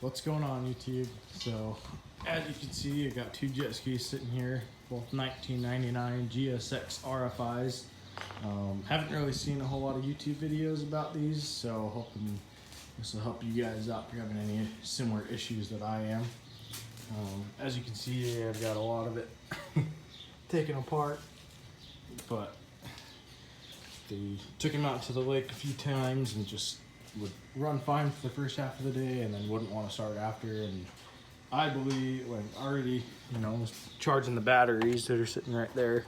What's going on, YouTube? So, as you can see, I got two jet skis sitting here, both 1999 GSX RFIs. Haven't really seen a whole lot of YouTube videos about these, so hoping this will help you guys out if you're having any similar issues that I am. As you can see, I've got a lot of it taken apart, but they took him out to the lake a few times and just would run fine for the first half of the day and then wouldn't want to start after. And I believe, like, already, was charging the batteries that are sitting right there.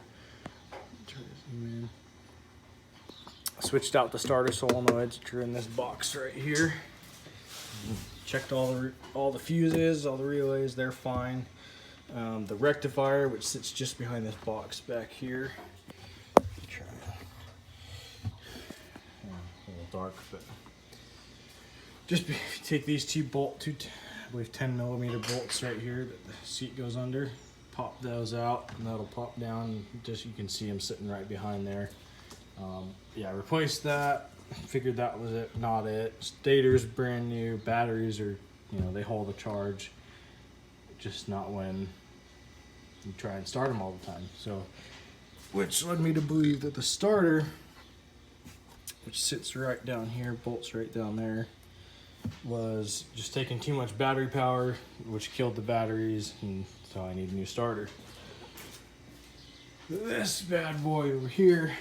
Switched out the starter solenoids, which are in this box right here. Checked all the fuses, all the relays, they're fine. The rectifier, which sits just behind this box back here. A little dark, but just take these two I believe 10mm bolts right here that the seat goes under. Pop those out, and that'll pop down. Just you can see them sitting right behind there. Yeah, replaced that. Figured that was it, not it. Stator's brand new. Batteries are, they hold a charge, just not when you try and start them all the time. So, which led me to believe that the starter, which sits right down here, bolts right down there, was just taking too much battery power, which killed the batteries, and so I need a new starter. This bad boy over here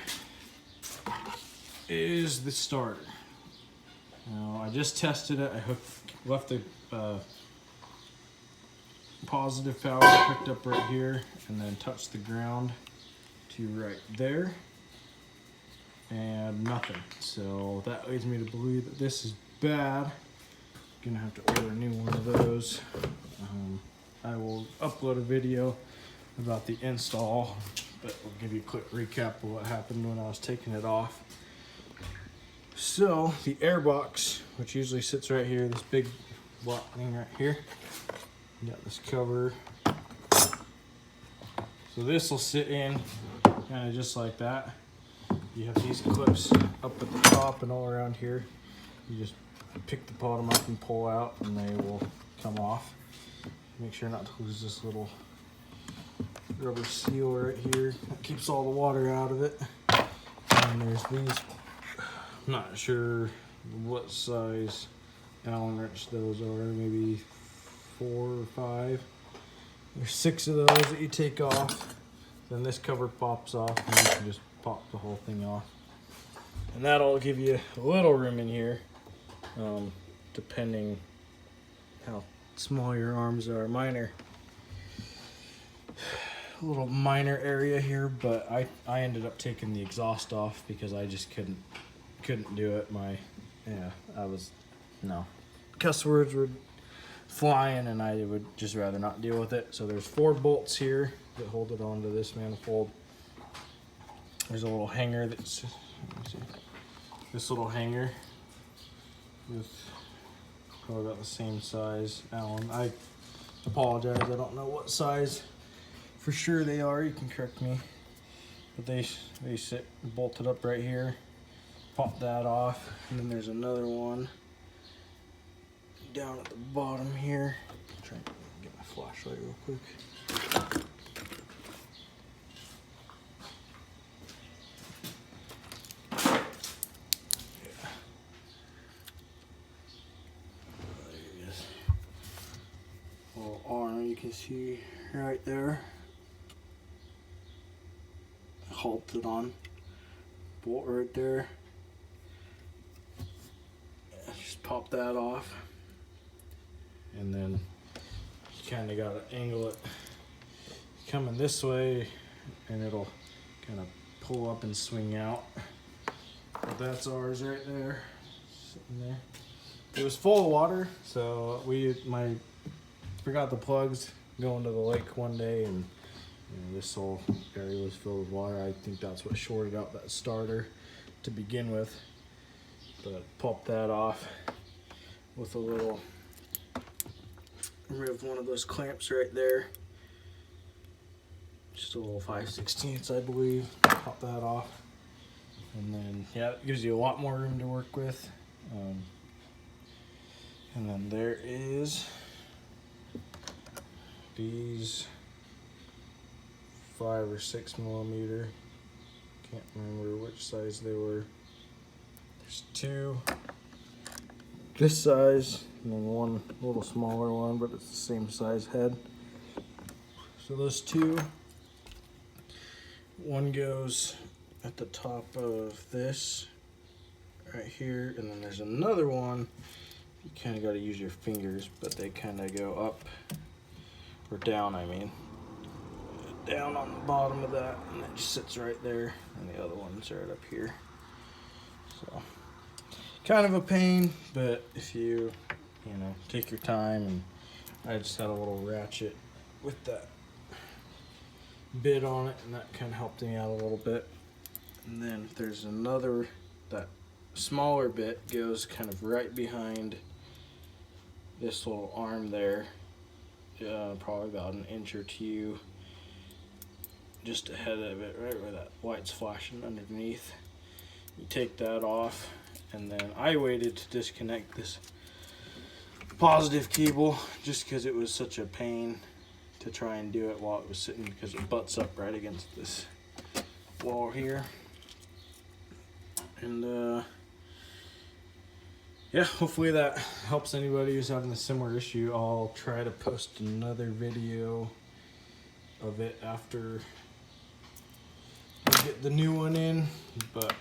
is the starter. Now, I just tested it. I left the positive power hooked up right here, and then touched the ground to right there, and nothing. So that leads me to believe that this is bad. Gonna have to order a new one of those. I will upload a video about the install, but I'll give you a quick recap of what happened when I was taking it off. So the air box, which usually sits right here, this big block thing right here, you got this cover. So this will sit in kind of just like that. You have these clips up at the top and all around here. You just pick the bottom up and pull out, and they will come off. Make sure not to lose this little rubber seal right here that keeps all the water out of it. And there's these, I'm not sure what size Allen wrench those are, maybe 4 or 5. There's 6 of those that you take off. Then this cover pops off, and you can just pop the whole thing off. And that'll give you a little room in here, depending how small your arms are. Mine a little minor area here, but I ended up taking the exhaust off because I just couldn't do it. Cuss words were flying, and I would just rather not deal with it. So there's 4 bolts here that hold it onto this manifold. There's a little hanger that's, let me see, this little hanger with probably about the same size Allen. I apologize, I don't know what size for sure they are, you can correct me, but they sit bolted up right here. Pop that off, and then there's another one down at the bottom here. Try and get my flashlight real quick. Little arm you can see right there, halted on, bolt right there. Just pop that off, and then you kind of got to angle it coming this way, and it'll kind of pull up and swing out. But that's ours right there, sitting there. It was full of water, so forgot the plugs going to the lake one day, and this whole area was filled with water. I think that's what shorted out that starter to begin with. But pop that off with a little, remove one of those clamps right there. Just a little 5/16, I believe. Pop that off. And then, yeah, it gives you a lot more room to work with. And then there is these 5 or 6 millimeter. Can't remember which size they were. There's 2 this size, and then 1 little smaller one, but it's the same size head. So those 2, one goes at the top of this right here, and then there's another one. You kind of got to use your fingers, but they kind of go up or down, I mean, down on the bottom of that, and it just sits right there, and the other one's right up here. So kind of a pain, but if you know, take your time, and I just had a little ratchet with that bit on it, and that kind of helped me out a little bit. And then there's another, that smaller bit goes kind of right behind this little arm there, probably about an inch or 2 just ahead of it, right where that white's flashing underneath. You take that off, and then I waited to disconnect this positive cable just because it was such a pain to try and do it while it was sitting, because it butts up right against this wall here. And yeah, hopefully that helps anybody who's having a similar issue. I'll try to post another video of it after we get the new one in, but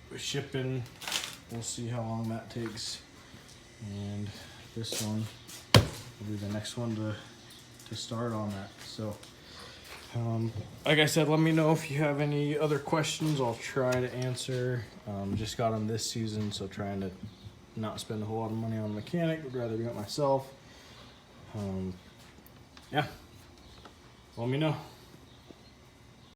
with shipping, we'll see how long that takes. And this one will be the next one to start on that. So like I said, let me know if you have any other questions. I'll try to answer. Just got them this season, so trying to not spend a whole lot of money on a mechanic, would rather do it myself. Yeah, let me know.